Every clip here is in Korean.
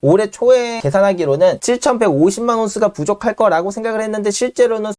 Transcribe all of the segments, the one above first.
올해 초에 계산하기로는 7,150만 온스가 부족할 거라고 생각을 했는데 실제로는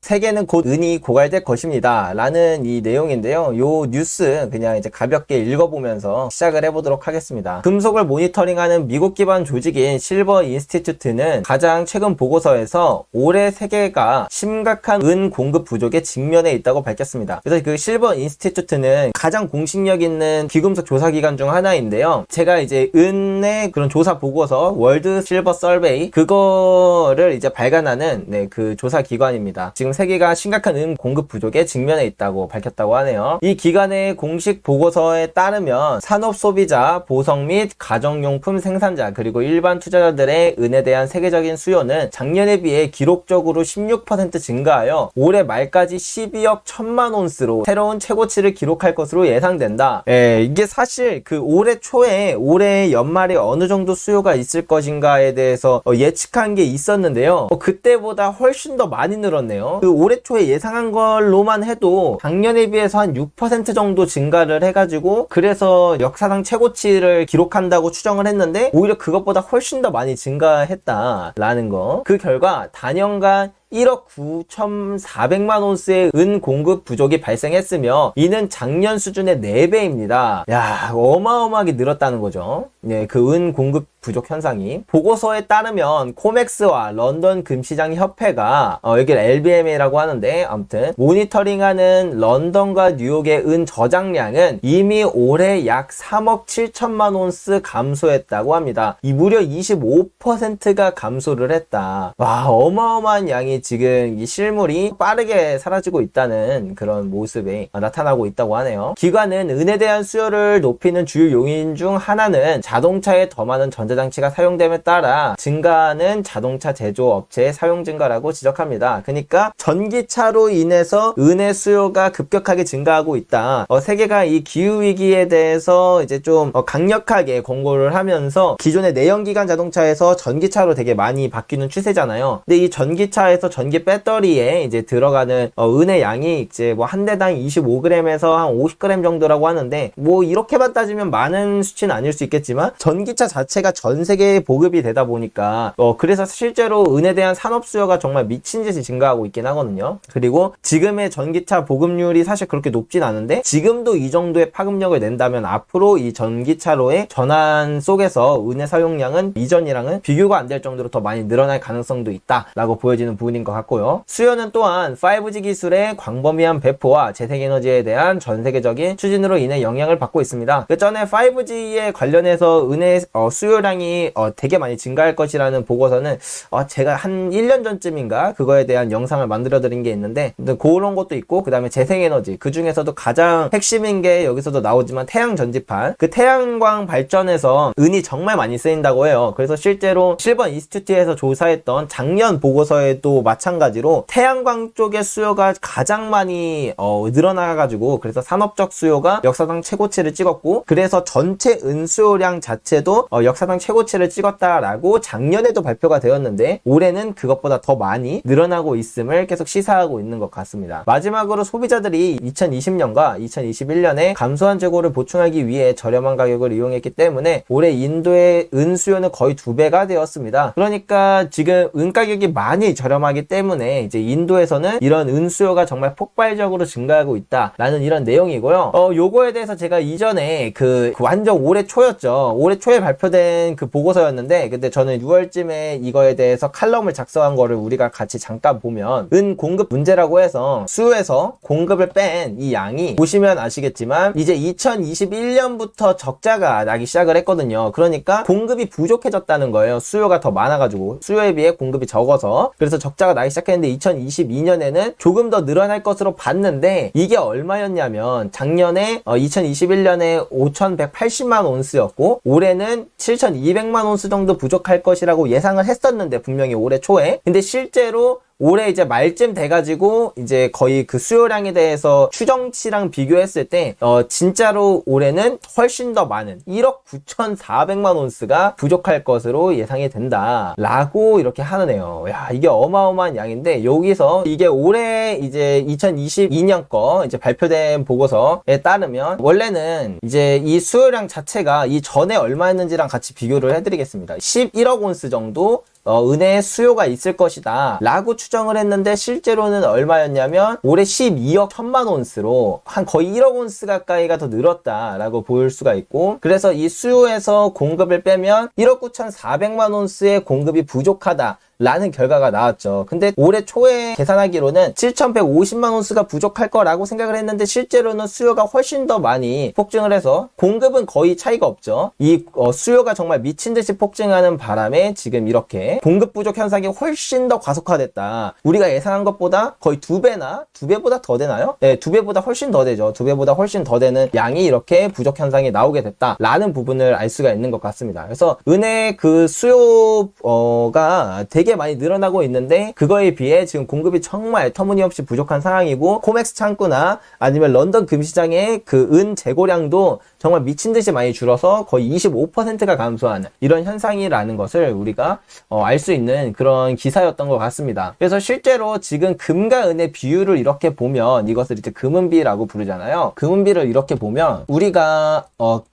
세계는 곧 은이 고갈될 것입니다 라는 이 내용인데요. 요 뉴스 그냥 이제 가볍게 읽어보면서 시작을 해보도록 하겠습니다. 금속을 모니터링하는 미국 기반 조직인 실버 인스티튜트는 가장 최근 보고서에서 올해 세계가 심각한 은 공급 부족에 직면해 있다고 밝혔습니다. 그래서 그 실버 인스티튜트는 가장 공신력 있는 귀금속 조사 기관 중 하나인데요. 제가 이제 은의 그런 조사 보고서 월드 실버 서베이 그거를 이제 발간하는 그 조사 기관입니다. 지금 세계가 심각한 은 공급 부족에 직면해 있다고 밝혔다고 하네요. 이 기관의 공식 보고서에 따르면 산업 소비자, 보석 및 가정용품 생산자 그리고 일반 투자자들의 은에 대한 세계적인 수요는 작년에 비해 기록적으로 16% 증가하여 올해 말까지 12억 1천만 온스로 새로운 최고치를 기록할 것으로 예상된다. 이게 사실 그 올해 초에 올해 연말에 어느 정도 수요가 있을 것인가에 대해서 예측한 게 있었는데요. 그때보다 훨씬 더 많이 늘었네요. 그 올해 초에 예상한 걸로만 해도 작년에 비해서 한 6% 정도 증가를 해가지고 그래서 역사상 최고치를 기록한다고 추정을 했는데 오히려 그것보다 훨씬 더 많이 증가했다라는 거. 그 결과 단연간 1억 9,400만 온스의 은 공급 부족이 발생했으며 이는 작년 수준의 4배입니다. 야, 어마어마하게 늘었다는 거죠. 네, 그 은 공급 부족 현상이. 보고서에 따르면 코맥스와 런던 금시장 협회가 여기를 LBMA라고 하는데 아무튼 모니터링하는 런던과 뉴욕의 은 저장량은 이미 올해 약 3억 7천만 온스 감소했다고 합니다. 이 무려 25%가 감소를 했다. 와, 어마어마한 양이 지금 이 실물이 빠르게 사라지고 있다는 그런 모습이 나타나고 있다고 하네요. 기관은 은에 대한 수요를 높이는 주요 요인 중 하나는 자동차에 더 많은 전자장치가 사용됨에 따라 증가하는 자동차 제조업체의 사용 증가라고 지적합니다. 그러니까 전기차로 인해서 은의 수요가 급격하게 증가하고 있다. 세계가 이 기후위기에 대해서 이제 좀 강력하게 권고를 하면서 기존의 내연기관 자동차에서 전기차로 되게 많이 바뀌는 추세잖아요. 근데 이 전기차에서 전기 배터리에 이제 들어가는 은의 양이 이제 뭐 한 대당 25g에서 한 50g 정도라고 하는데 뭐 이렇게만 따지면 많은 수치는 아닐 수 있겠지만 전기차 자체가 전 세계에 보급이 되다 보니까 그래서 실제로 은에 대한 산업 수요가 정말 미친 듯이 증가하고 있긴 하거든요. 그리고 지금의 전기차 보급률이 사실 그렇게 높진 않은데 지금도 이 정도의 파급력을 낸다면 앞으로 이 전기차로의 전환 속에서 은의 사용량은 이전이랑은 비교가 안 될 정도로 더 많이 늘어날 가능성도 있다라고 보여지는 부분인 것 같고요. 수요는 또한 5G 기술의 광범위한 배포와 재생에너지에 대한 전 세계적인 추진으로 인해 영향을 받고 있습니다. 그 전에 5G에 관련해서 은의 수요량이 되게 많이 증가할 것이라는 보고서는 제가 한 1년 전쯤인가 그거에 대한 영상을 만들어 드린 게 있는데 그런 것도 있고 그 다음에 재생에너지 그 중에서도 가장 핵심인 게 여기서도 나오지만 태양 전지판 그 태양광 발전에서 은이 정말 많이 쓰인다고 해요. 그래서 실제로 실버 인스티튜트에서 조사했던 작년 보고서에도 마찬가지로 태양광 쪽의 수요가 가장 많이 늘어나가지고 그래서 산업적 수요가 역사상 최고치를 찍었고 그래서 전체 은 수요량 자체도 역사상 최고치를 찍었다라고 작년에도 발표가 되었는데 올해는 그것보다 더 많이 늘어나고 있음을 계속 시사하고 있는 것 같습니다. 마지막으로 소비자들이 2020년과 2021년에 감소한 재고를 보충하기 위해 저렴한 가격을 이용했기 때문에 올해 인도의 은 수요는 거의 2배가 되었습니다. 그러니까 지금 은 가격이 많이 저렴하기 때문에 이제 인도에서는 이런 은 수요가 정말 폭발적으로 증가하고 있다라는 이런 내용이고요. 요거에 대해서 제가 이전에 그 완전 올해 초였죠. 올해 초에 발표된 그 보고서였는데 근데 저는 6월쯤에 이거에 대해서 칼럼을 작성한 거를 우리가 같이 잠깐 보면 은 공급 문제라고 해서 수요에서 공급을 뺀 이 양이 보시면 아시겠지만 이제 2021년부터 적자가 나기 시작을 했거든요. 그러니까 공급이 부족해졌다는 거예요. 수요가 더 많아가지고 수요에 비해 공급이 적어서 그래서 적자가 나기 시작했는데 2022년에는 조금 더 늘어날 것으로 봤는데 이게 얼마였냐면 작년에 2021년에 5,180만 온스였고 올해는 7,200만 온스 정도 부족할 것이라고 예상을 했었는데 분명히 올해 초에 근데 실제로 올해 이제 말쯤 돼가지고 이제 거의 그 수요량에 대해서 추정치랑 비교했을 때 진짜로 올해는 훨씬 더 많은 1억 9,400만 온스가 부족할 것으로 예상이 된다 라고 이렇게 하네요. 야, 이게 어마어마한 양인데, 여기서 이게 올해 이제 2022년 거 이제 발표된 보고서에 따르면 원래는 이제 이 수요량 자체가 이 전에 얼마였는지랑 같이 비교를 해드리겠습니다. 11억 온스 정도 은혜의 수요가 있을 것이다 라고 추정을 했는데, 실제로는 얼마였냐면 올해 12억 1000만 온스로 한 거의 1억 온스 가까이가 더 늘었다 라고 볼 수가 있고, 그래서 이 수요에서 공급을 빼면 1억 9,400만 온스의 공급이 부족하다 라는 결과가 나왔죠. 근데 올해 초에 계산하기로는 7,150만 온스가 부족할 거라고 생각을 했는데, 실제로는 수요가 훨씬 더 많이 폭증을 해서 공급은 거의 차이가 없죠. 이 수요가 정말 미친 듯이 폭증하는 바람에 지금 이렇게 공급 부족 현상이 훨씬 더 과속화됐다. 우리가 예상한 것보다 거의 2배보다 더 되나요? 네, 2배보다 훨씬 더 되죠. 2배보다 훨씬 더 되는 양이 이렇게 부족 현상이 나오게 됐다라는 부분을 알 수가 있는 것 같습니다. 그래서 은혜 그 수요가 되게 많이 늘어나고 있는데, 그거에 비해 지금 공급이 정말 터무니없이 부족한 상황이고, 코맥스 창구나 아니면 런던 금시장의 그 은 재고량도 정말 미친 듯이 많이 줄어서 거의 25%가 감소하는 이런 현상이라는 것을 우리가 알 수 있는 그런 기사였던 것 같습니다. 그래서 실제로 지금 금과 은의 비율을 이렇게 보면, 이것을 이제 금은비라고 부르잖아요. 금은비를 이렇게 보면 우리가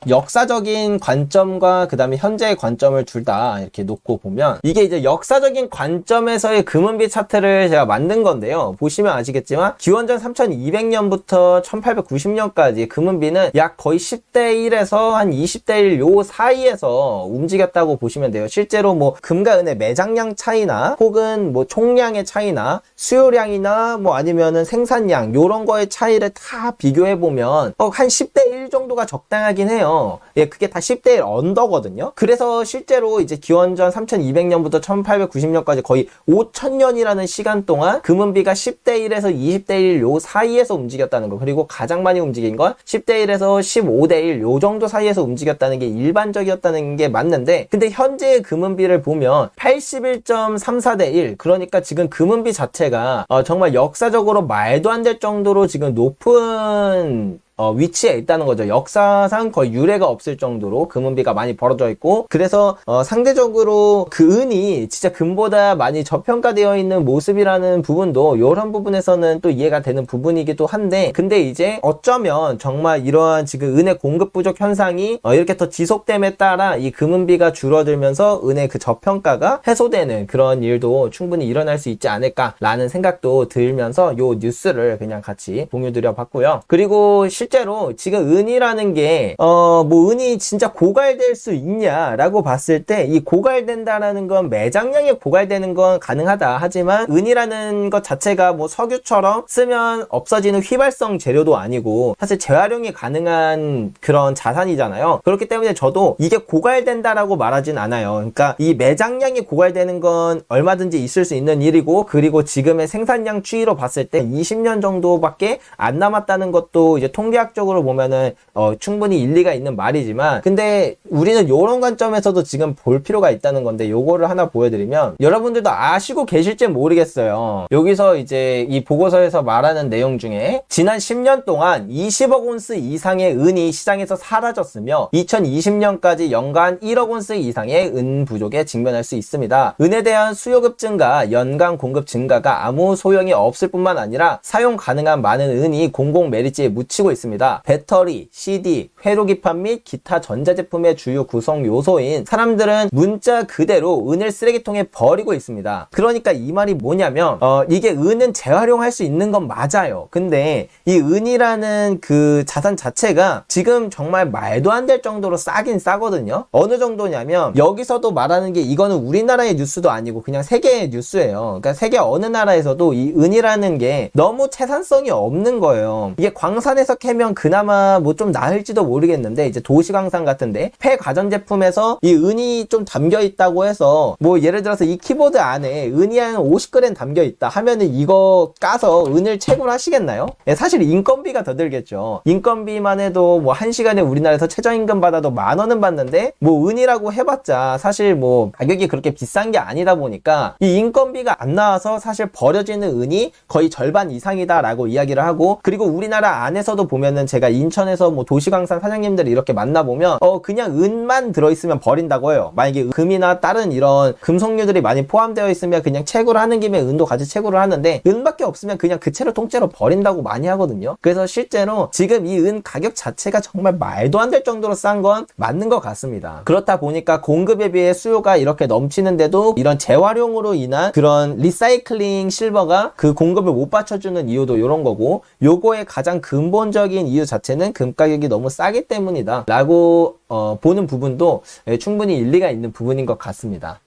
역사적인 관점과 그 다음에 현재의 관점을 둘 다 이렇게 놓고 보면, 이게 이제 역사적인 관점에서의 금은비 차트를 제가 만든 건데요. 보시면 아시겠지만 기원전 3200년부터 1890년까지 금은비는 약 거의 10대 1에서 한 20대 1 요 사이에서 움직였다고 보시면 돼요. 실제로 뭐 금과 은의 매장량 차이나 혹은 뭐 총량의 차이나 수요량이나 뭐 아니면은 생산량 요런 거의 차이를 다 비교해 보면 한 10대 1 정도가 적당하긴 해요. 예, 그게 다 10대 1 언더거든요. 그래서 실제로 이제 기원전 3200년부터 1890년까지 거의 5000년이라는 시간 동안 금은비가 10대 1에서 20대 1 요 사이에서 움직였다는 거, 그리고 가장 많이 움직인 건 10대 1에서 15대 1 요 정도 사이에서 움직였다는 게 일반적이었다는 게 맞는데, 근데 현재의 금은비를 보면 81.34대 1, 그러니까 지금 금은비 자체가 정말 역사적으로 말도 안 될 정도로 지금 높은 위치에 있다는 거죠. 역사상 거의 유례가 없을 정도로 금은비가 많이 벌어져 있고, 그래서 상대적으로 그 은이 진짜 금보다 많이 저평가되어 있는 모습이라는 부분도 이런 부분에서는 또 이해가 되는 부분이기도 한데, 근데 이제 어쩌면 정말 이러한 지금 은의 공급 부족 현상이 이렇게 더 지속됨에 따라 이 금은비가 줄어들면서 은의 그 저평가가 해소되는 그런 일도 충분히 일어날 수 있지 않을까라는 생각도 들면서 요 뉴스를 그냥 같이 공유드려 봤고요. 그리고 실제로 지금 은이라는 게 뭐 은이 진짜 고갈될 수 있냐라고 봤을 때, 이 고갈된다라는 건 매장량이 고갈되는 건 가능하다. 하지만 은이라는 것 자체가 뭐 석유처럼 쓰면 없어지는 휘발성 재료도 아니고 사실 재활용이 가능한 그런 자산이잖아요. 그렇기 때문에 저도 이게 고갈된다라고 말하진 않아요. 그러니까 이 매장량이 고갈되는 건 얼마든지 있을 수 있는 일이고, 그리고 지금의 생산량 추이로 봤을 때 20년 정도밖에 안 남았다는 것도 이제 통계학적으로 보면은 충분히 일리가 있는 말이지만, 근데 우리는 이런 관점에서도 지금 볼 필요가 있다는 건데, 요거를 하나 보여드리면 여러분들도 아시고 계실지 모르겠어요. 여기서 이제 이 보고서에서 말하는 내용 중에 지난 10년 동안 20억 온스 이상의 은이 시장에서 사라졌으며 2020년까지 연간 1억 온스 이상의 은 부족에 직면할 수 있습니다. 은에 대한 수요 급증과 연간 공급 증가가 아무 소용이 없을 뿐만 아니라 사용 가능한 많은 은이 공공 메리지에 묻히고 있습니다. 배터리, CD, 회로기판 및 기타 전자제품의 주요 구성 요소인 사람들은 문자 그대로 은을 쓰레기통에 버리고 있습니다. 그러니까 이 말이 뭐냐면 이게 은은 재활용할 수 있는 건 맞아요. 근데 이 은이라는 그 자산 자체가 지금 정말 말도 안 될 정도로 싸긴 싸거든요. 어느 정도냐면 여기서도 말하는 게, 이거는 우리나라의 뉴스도 아니고 그냥 세계의 뉴스예요. 그러니까 세계 어느 나라에서도 이 은이라는 게 너무 채산성이 없는 거예요. 이게 광산에서 캐면 되면 그나마 뭐 좀 나을지도 모르겠는데, 이제 도시광산 같은데 폐가전제품에서 이 은이 좀 담겨 있다고 해서 뭐 예를 들어서 이 키보드 안에 은이 한 50g 담겨 있다 하면은 이거 까서 은을 채굴하시겠나요? 사실 인건비가 더 들겠죠. 인건비만 해도 뭐 1시간에 우리나라에서 최저임금 받아도 10,000원은 받는데 뭐 은이라고 해봤자 사실 뭐 가격이 그렇게 비싼 게 아니다 보니까 이 인건비가 안 나와서 사실 버려지는 은이 거의 절반 이상이다 라고 이야기를 하고, 그리고 우리나라 안에서도 보면은 제가 인천에서 뭐 도시광산 사장님들 이렇게 만나보면 그냥 은만 들어있으면 버린다고 해요. 만약에 금이나 다른 이런 금속류들이 많이 포함되어 있으면 그냥 채굴을 하는 김에 은도 같이 채굴을 하는데, 은밖에 없으면 그냥 그 채로 통째로 버린다고 많이 하거든요. 그래서 실제로 지금 이 은 가격 자체가 정말 말도 안 될 정도로 싼 건 맞는 것 같습니다. 그렇다 보니까 공급에 비해 수요가 이렇게 넘치는데도 이런 재활용으로 인한 그런 리사이클링 실버가 그 공급을 못 받쳐주는 이유도 이런 거고, 요거의 가장 근본적인 이유 자체는 금 가격이 너무 싸기 때문이다 라고 보는 부분도 충분히 일리가 있는 부분인 것 같습니다.